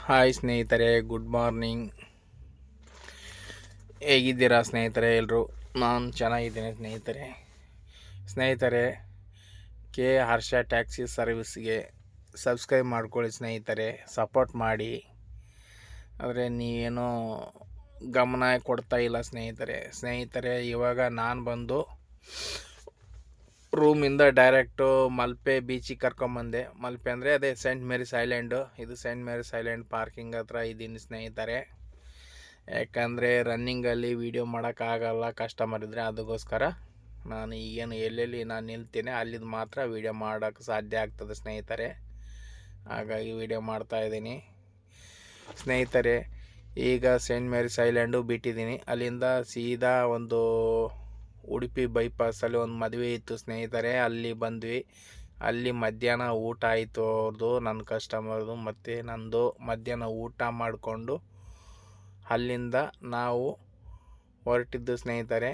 Hi ಸ್ನೇಹಿತರೆ, good morning. ಹೇಗಿದ್ದೀರಾ ಸ್ನೇಹಿತರೆ? ಎಲ್ಲರೂ ನಾನು ಚೆನ್ನಾಗಿದ್ದೀನಿ ಸ್ನೇಹಿತರೆ. ಕೆ ಹರ್ಷ ಟ್ಯಾಕ್ಸಿ ಸರ್ವಿಸ್ಗೆ ಸಬ್ಸ್ಕ್ರೈಬ್ ಮಾಡ್ಕೊಳ್ಳಿ ಸ್ನೇಹಿತರೆ, ಸಪೋರ್ಟ್ ಮಾಡಿ. ಆದರೆ ನೀವೇನೋ ಗಮನ ಕೊಡ್ತಾ ಇಲ್ಲ ಸ್ನೇಹಿತರೆ. ಇವಾಗ ನಾನು ಬಂದು ರೂಮಿಂದ ಡೈರೆಕ್ಟು ಮಲ್ಪೆ ಬೀಚಿಗೆ ಕರ್ಕೊಂಬಂದೆ. ಮಲ್ಪೆ ಅಂದರೆ ಅದೇ ಸೆಂಟ್ ಮೇರಿಸ್ ಐಲ್ಯಾಂಡು. ಇದು ಸೆಂಟ್ ಮೇರಿಸ್ ಐಲ್ಯಾಂಡ್ ಪಾರ್ಕಿಂಗ್ ಹತ್ರ ಇದ್ದೀನಿ ಸ್ನೇಹಿತರೆ. ಯಾಕಂದರೆ ರನ್ನಿಂಗಲ್ಲಿ ವೀಡಿಯೋ ಮಾಡೋಕ್ಕಾಗಲ್ಲ, ಕಸ್ಟಮರ್ ಇದ್ದರೆ. ಅದಕ್ಕೋಸ್ಕರ ನಾನು ಈಗೇನು ಎಲ್ಲೆಲ್ಲಿ ನಾನು ನಿಲ್ತೀನಿ ಅಲ್ಲಿದ್ದು ಮಾತ್ರ ವೀಡಿಯೋ ಮಾಡೋಕ್ಕೆ ಸಾಧ್ಯ ಆಗ್ತದೆ ಸ್ನೇಹಿತರೆ. ಹಾಗಾಗಿ ವೀಡಿಯೋ ಮಾಡ್ತಾಯಿದ್ದೀನಿ ಸ್ನೇಹಿತರೆ. ಈಗ ಸೆಂಟ್ ಮೇರಿಸ್ ಐಲ್ಯಾಂಡು ಬಿಟ್ಟಿದ್ದೀನಿ. ಅಲ್ಲಿಂದ ಸೀದಾ ಒಂದು ಉಡುಪಿ ಬೈಪಾಸಲ್ಲಿ ಒಂದು ಮದುವೆ ಇತ್ತು ಸ್ನೇಹಿತರೆ, ಅಲ್ಲಿ ಬಂದ್ವಿ. ಅಲ್ಲಿ ಮಧ್ಯಾಹ್ನ ಊಟ ಆಯಿತು ಅವ್ರದ್ದು, ನನ್ನ ಕಸ್ಟಮರ್ದು ಮತ್ತು ನಂದು. ಮಧ್ಯಾಹ್ನ ಊಟ ಮಾಡಿಕೊಂಡು ಅಲ್ಲಿಂದ ನಾವು ಹೊರಟಿದ್ದು ಸ್ನೇಹಿತರೆ.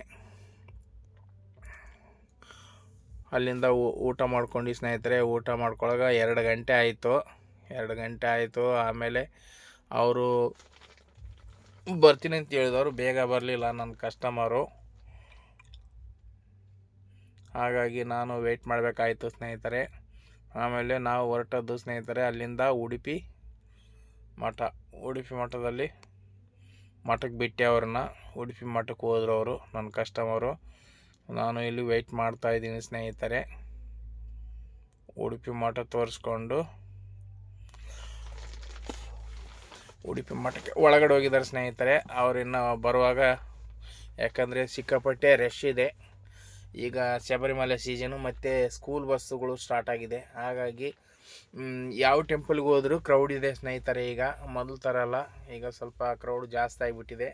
ಅಲ್ಲಿಂದ ಊಟ ಮಾಡ್ಕೊಂಡು ಸ್ನೇಹಿತರೆ, ಊಟ ಮಾಡ್ಕೊಳ್ಳೋವಾಗ 2 ಗಂಟೆ ಆಯಿತು. ಆಮೇಲೆ ಅವರು ಬರ್ತೀನಿ ಅಂತ ಹೇಳಿದವರು ಬೇಗ ಬರಲಿಲ್ಲ ನನ್ನ ಕಸ್ಟಮರು. ಹಾಗಾಗಿ ನಾನು ವೆಯ್ಟ್ ಮಾಡಬೇಕಾಯಿತು ಸ್ನೇಹಿತರೆ. ಆಮೇಲೆ ನಾವು ಹೊರಟದ್ದು ಸ್ನೇಹಿತರೆ ಅಲ್ಲಿಂದ ಉಡುಪಿ ಮಠದಲ್ಲಿ ಮಠಕ್ಕೆ ಬಿಟ್ಟೆ ಅವ್ರನ್ನ. ಉಡುಪಿ ಮಠಕ್ಕೆ ಹೋದ್ರು ಅವರು, ನನ್ನ ಕಸ್ಟಮರು. ನಾನು ಇಲ್ಲಿ ವೆಯ್ಟ್ ಮಾಡ್ತಾಯಿದ್ದೀನಿ ಸ್ನೇಹಿತರೆ. ಉಡುಪಿ ಮಠ ತೋರಿಸ್ಕೊಂಡು ಉಡುಪಿ ಮಠಕ್ಕೆ ಒಳಗಡೆ ಹೋಗಿದ್ದಾರೆ ಸ್ನೇಹಿತರೆ. ಅವರಿನ್ನು ಬರುವಾಗ, ಯಾಕಂದರೆ ಸಿಕ್ಕಾಪಟ್ಟೆ ರಶ್ ಇದೆ. ಈಗ ಶಬರಿಮಲೆ ಸೀಸನು ಮತ್ತು ಸ್ಕೂಲ್ ಬಸ್ಸುಗಳು ಸ್ಟಾರ್ಟ್ ಆಗಿದೆ. ಹಾಗಾಗಿ ಯಾವ ಟೆಂಪಲ್ಗೆ ಹೋದರೂ ಕ್ರೌಡ್ ಇದೆ ಸ್ನೇಹಿತರೆ. ಈಗ ಮೊದಲು ಥರ ಅಲ್ಲ, ಈಗ ಸ್ವಲ್ಪ ಕ್ರೌಡ್ ಜಾಸ್ತಿ ಆಗಿಬಿಟ್ಟಿದೆ.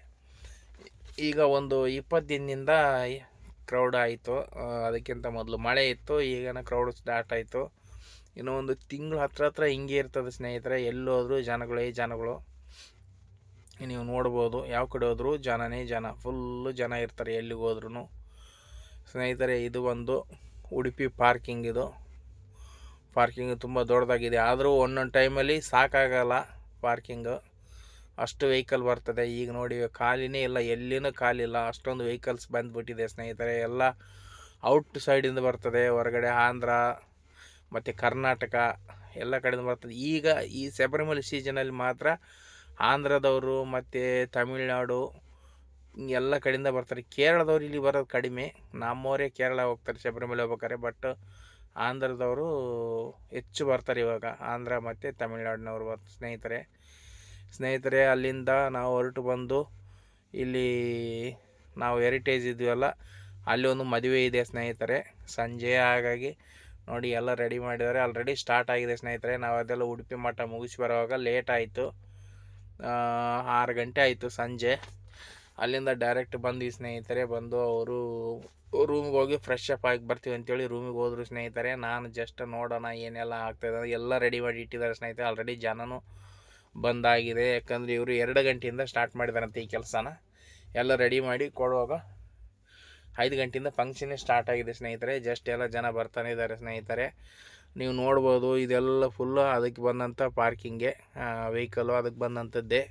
ಈಗ ಒಂದು 20 ದಿನದಿಂದ ಕ್ರೌಡ್ ಆಯಿತು. ಅದಕ್ಕಿಂತ ಮೊದಲು ಮಳೆ ಇತ್ತು, ಈಗಿನ ಕ್ರೌಡ್ ಸ್ಟಾರ್ಟ್ ಆಯಿತು. ಇನ್ನೂ ಒಂದು ತಿಂಗಳು ಹತ್ರ ಹಿಂಗೆ ಇರ್ತದೆ ಸ್ನೇಹಿತರೆ. ಎಲ್ಲೋದ್ರೂ ಜನಗಳು. ನೀವು ನೋಡ್ಬೋದು, ಯಾವ ಕಡೆ ಹೋದರೂ ಜನ, ಫುಲ್ಲು ಜನ ಇರ್ತಾರೆ ಎಲ್ಲಿಗೆ ಹೋದ್ರೂ ಸ್ನೇಹಿತರೆ. ಇದು ಒಂದು ಉಡುಪಿ ಪಾರ್ಕಿಂಗ್. ಇದು ಪಾರ್ಕಿಂಗ್ ತುಂಬ ದೊಡ್ಡದಾಗಿದೆ. ಆದರೂ ಒಂದೊಂದು ಟೈಮಲ್ಲಿ ಸಾಕಾಗಲ್ಲ ಪಾರ್ಕಿಂಗು, ಅಷ್ಟು ವೆಹಿಕಲ್ ಬರ್ತದೆ. ಈಗ ನೋಡಿ, ಖಾಲಿನೇ ಇಲ್ಲ, ಎಲ್ಲಿನೂ ಖಾಲಿಲ್ಲ, ಅಷ್ಟೊಂದು ವೆಹಿಕಲ್ಸ್ ಬಂದುಬಿಟ್ಟಿದೆ ಸ್ನೇಹಿತರೆ. ಎಲ್ಲ ಔಟ್ ಸೈಡಿಂದ ಬರ್ತದೆ, ಹೊರಗಡೆ ಆಂಧ್ರ ಮತ್ತು ಕರ್ನಾಟಕ ಎಲ್ಲ ಕಡೆಯಿಂದ ಬರ್ತದೆ. ಈಗ ಈ ಶಬರಿಮಲೆ ಸೀಸನಲ್ಲಿ ಮಾತ್ರ ಆಂಧ್ರದವರು ಮತ್ತು ತಮಿಳ್ನಾಡು ಎಲ್ಲ ಕಡೆಯಿಂದ ಬರ್ತಾರೆ. ಕೇರಳದವ್ರು ಇಲ್ಲಿ ಬರೋದು ಕಡಿಮೆ. ನಮ್ಮವರೇ ಕೇರಳ ಹೋಗ್ತಾರೆ ಶಬರಿಮಲೆ ಹೋಗ್ಬೇಕಾರೆ. ಬಟ್ ಆಂಧ್ರದವರು ಹೆಚ್ಚು ಬರ್ತಾರೆ ಇವಾಗ. ಆಂಧ್ರ ಮತ್ತು ತಮಿಳ್ನಾಡಿನವ್ರು ಬರ್ತಾರೆ ಸ್ನೇಹಿತರೆ. ಅಲ್ಲಿಂದ ನಾವು ಹೊರಟು ಬಂದು ಇಲ್ಲಿ ನಾವು ಹೆರಿಟೇಜ್ ಇದ್ವಲ್ಲ, ಅಲ್ಲಿ ಒಂದು ಮದುವೆ ಇದೆ ಸ್ನೇಹಿತರೆ ಸಂಜೆ. ಹಾಗಾಗಿ ನೋಡಿ ಎಲ್ಲ ರೆಡಿ ಮಾಡಿದ್ದಾರೆ, ಆಲ್ರೆಡಿ ಸ್ಟಾರ್ಟ್ ಆಗಿದೆ ಸ್ನೇಹಿತರೆ. ನಾವು ಅದೆಲ್ಲ ಉಡುಪಿ ಮಠ ಮುಗಿಸಿ ಬರುವಾಗ ಲೇಟ್ ಆಯಿತು, 6 ಗಂಟೆ ಆಯಿತು ಸಂಜೆ. ಅಲ್ಲಿಂದ ಡೈರೆಕ್ಟ್ ಬಂದ್ವಿ ಸ್ನೇಹಿತರೆ. ಬಂದು ಅವರು ರೂಮ್ಗೆ ಹೋಗಿ ಫ್ರೆಶ್ ಅಪ್ ಆಗಿ ಬರ್ತೀವಿ ಅಂತೇಳಿ ರೂಮಿಗೆ ಹೋದ್ರು ಸ್ನೇಹಿತರೆ. ನಾನು ಜಸ್ಟ್ ನೋಡೋಣ ಏನೆಲ್ಲ ಆಗ್ತಾಯಿದೆ, ಎಲ್ಲ ರೆಡಿ ಮಾಡಿ ಇಟ್ಟಿದ್ದಾರೆ ಸ್ನೇಹಿತರೆ. ಆಲ್ರೆಡಿ ಜನನೂ ಬಂದಾಗಿದೆ, ಯಾಕಂದರೆ ಇವರು 2 ಗಂಟೆಯಿಂದ ಸ್ಟಾರ್ಟ್ ಮಾಡಿದಾರಂತೆ ಈ ಕೆಲಸನ. ಎಲ್ಲ ರೆಡಿ ಮಾಡಿ ಕೊಡುವಾಗ 5 ಗಂಟೆಯಿಂದ ಫಂಕ್ಷನ್ನೇ ಸ್ಟಾರ್ಟ್ ಆಗಿದೆ ಸ್ನೇಹಿತರೆ. ಜಸ್ಟ್ ಎಲ್ಲ ಜನ ಬರ್ತಾನೆ ಇದ್ದಾರೆ ಸ್ನೇಹಿತರೆ. ನೀವು ನೋಡ್ಬೋದು, ಇದೆಲ್ಲ ಫುಲ್ಲು ಅದಕ್ಕೆ ಬಂದಂಥ ಪಾರ್ಕಿಂಗ್ಗೆ ವೆಹಿಕಲ್ಲು, ಅದಕ್ಕೆ ಬಂದಂಥದ್ದೇ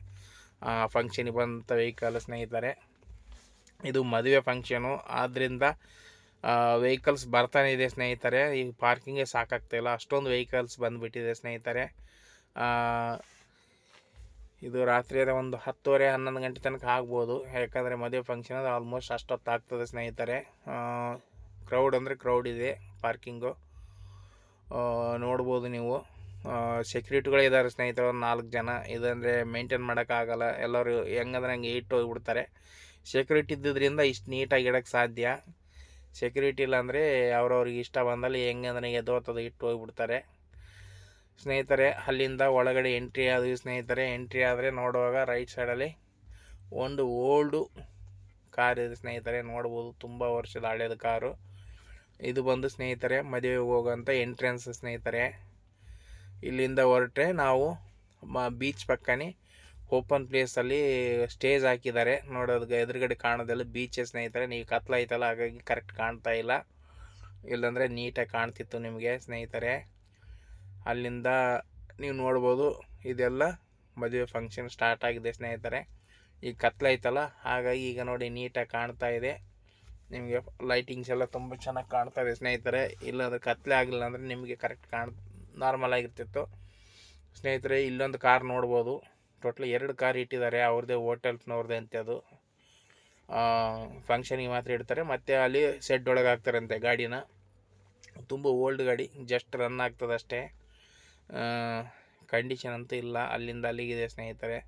ಫಂಕ್ಷನಿಗೆ ಬಂದಂಥ ವೆಹಿಕಲ್ ಸ್ನೇಹಿತರೆ. ಇದು ಮದುವೆ ಫಂಕ್ಷನು, ಆದ್ದರಿಂದ ವೆಹಿಕಲ್ಸ್ ಬರ್ತಾನೆ ಇದೆ ಸ್ನೇಹಿತರೆ. ಈ ಪಾರ್ಕಿಂಗೇ ಸಾಕಾಗ್ತಾಯಿಲ್ಲ, ಅಷ್ಟೊಂದು ವೆಹಿಕಲ್ಸ್ ಬಂದುಬಿಟ್ಟಿದೆ ಸ್ನೇಹಿತರೆ. ಇದು ರಾತ್ರಿ ಒಂದು 10:30-11 ಗಂಟೆ ತನಕ ಆಗ್ಬೋದು, ಯಾಕಂದರೆ ಮದುವೆ ಫಂಕ್ಷನ್ ಅದು ಆಲ್ಮೋಸ್ಟ್ ಅಷ್ಟೊತ್ತು ಆಗ್ತದೆ ಸ್ನೇಹಿತರೆ. ಕ್ರೌಡ್ ಅಂದರೆ ಕ್ರೌಡ್ ಇದೆ ಪಾರ್ಕಿಂಗು, ನೋಡ್ಬೋದು ನೀವು. ಸೆಕ್ಯೂರಿಟಿಗಳಿದ್ದಾರೆ ಸ್ನೇಹಿತರೆ, ಒಂದು 4 ಜನ. ಇದಂದರೆ ಮೇಂಟೈನ್ ಮಾಡೋಕ್ಕಾಗಲ್ಲ, ಎಲ್ಲರೂ ಹೆಂಗಂದ್ರೆ ಹಂಗೆ ಇಟ್ಟು ಹೋಗ್ಬಿಡ್ತಾರೆ. ಸೆಕ್ಯೂರಿಟಿ ಇದ್ದಿದ್ದರಿಂದ ಇಷ್ಟು ನೀಟಾಗಿ ಇಡೋಕ್ಕೆ ಸಾಧ್ಯ. ಸೆಕ್ಯೂರಿಟಿ ಇಲ್ಲ ಅಂದರೆ ಅವ್ರವ್ರಿಗೆ ಇಷ್ಟ ಬಂದಲ್ಲಿ ಹೆಂಗಂದ್ರೆ ಎದ್ದೋತದ ಇಟ್ಟು ಹೋಗ್ಬಿಡ್ತಾರೆ ಸ್ನೇಹಿತರೆ. ಅಲ್ಲಿಂದ ಒಳಗಡೆ ಎಂಟ್ರಿ ಆದ್ವಿ ಸ್ನೇಹಿತರೆ. ಎಂಟ್ರಿ ಆದರೆ ನೋಡುವಾಗ ರೈಟ್ ಸೈಡಲ್ಲಿ ಒಂದು ಓಲ್ಡು ಕಾರ್ ಇದೆ ಸ್ನೇಹಿತರೆ, ನೋಡ್ಬೋದು. ತುಂಬ ವರ್ಷದ ಹಳೇದು ಕಾರು ಇದು. ಬಂದು ಸ್ನೇಹಿತರೆ ಮದುವೆಗೆ ಹೋಗೋಂಥ ಎಂಟ್ರೆನ್ಸ್ ಸ್ನೇಹಿತರೆ. ಇಲ್ಲಿಂದ ಹೊರಟ್ರೆ ನಾವು ಬೀಚ್ ಪಕ್ಕನೇ ಓಪನ್ ಪ್ಲೇಸಲ್ಲಿ ಸ್ಟೇಜ್ ಹಾಕಿದ್ದಾರೆ. ನೋಡೋದಕ್ಕೆ ಎದುರುಗಡೆ ಕಾಣೋದೆಲ್ಲ ಬೀಚೇ ಸ್ನೇಹಿತರೆ. ನೀವು ಕತ್ಲಾಯ್ತಲ್ಲ, ಹಾಗಾಗಿ ಕರೆಕ್ಟ್ ಕಾಣ್ತಾ ಇಲ್ಲ, ಇಲ್ಲಾಂದರೆ ನೀಟಾಗಿ ಕಾಣ್ತಿತ್ತು ನಿಮಗೆ ಸ್ನೇಹಿತರೆ. ಅಲ್ಲಿಂದ ನೀವು ನೋಡ್ಬೋದು, ಇದೆಲ್ಲ ಮದುವೆ ಫಂಕ್ಷನ್ ಸ್ಟಾರ್ಟ್ ಆಗಿದೆ ಸ್ನೇಹಿತರೆ. ಈಗ ಕತ್ಲೈತಲ್ಲ, ಹಾಗಾಗಿ ಈಗ ನೋಡಿ ನೀಟಾಗಿ ಕಾಣ್ತಾ ಇದೆ ನಿಮಗೆ. ಲೈಟಿಂಗ್ಸ್ ಎಲ್ಲ ತುಂಬ ಚೆನ್ನಾಗಿ ಕಾಣ್ತಾ ಇದೆ ಸ್ನೇಹಿತರೆ. ಇಲ್ಲಾಂದರೆ ಕತ್ಲೆ ಆಗಲಿಲ್ಲ ಅಂದರೆ ನಿಮಗೆ ಕರೆಕ್ಟ್ ನಾರ್ಮಲ್ ಆಗಿರ್ತಿತ್ತು ಸ್ನೇಹಿತರೆ. ಇಲ್ಲೊಂದು ಕಾರ್ ನೋಡ್ಬೋದು. ಟೋಟಲ್ 2 ಕಾರ್ ಇಟ್ಟಿದ್ದಾರೆ. ಅವ್ರದ್ದೇ ಹೋಟೆಲ್ಸ್ನವ್ರದ್ದೇ ಅಂತೆ ಅದು. ಫಂಕ್ಷನಿಗೆ ಮಾತ್ರ ಇಡ್ತಾರೆ, ಮತ್ತು ಅಲ್ಲಿ ಸೆಡ್ ಒಳಗೆ ಹಾಕ್ತಾರಂತೆ ಗಾಡಿನ. ತುಂಬ ಓಲ್ಡ್ ಗಾಡಿ, ಜಸ್ಟ್ ರನ್ ಆಗ್ತದೆ ಅಷ್ಟೇ. ಕಂಡೀಷನ್ ಅಂತೂ ಇಲ್ಲ, ಅಲ್ಲಿಂದ ಅಲ್ಲಿಗಿದೆ ಸ್ನೇಹಿತರೆ.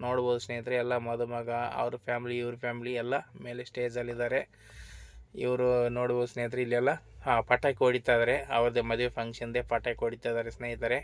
ನೋಡ್ಬೋದು ಸ್ನೇಹಿತರೆ, ಎಲ್ಲ ಮದುಮಗ ಅವ್ರ ಫ್ಯಾಮ್ಲಿ ಇವ್ರ ಫ್ಯಾಮ್ಲಿ ಎಲ್ಲ ಮೇಲೆ ಸ್ಟೇಜಲ್ಲಿದ್ದಾರೆ. ಇವರು ನೋಡ್ಬೋದು ಸ್ನೇಹಿತರೆ, ಇಲ್ಲೆಲ್ಲ ಪಟಾಕಿ ಹೊಡಿತಾ ಇದ್ದಾರೆ. ಅವ್ರದ್ದೇ ಮದುವೆ ಫಂಕ್ಷನ್ದೇ ಪಟಾಕಿ ಹೊಡಿತಾ ಇದ್ದಾರೆ ಸ್ನೇಹಿತರೆ.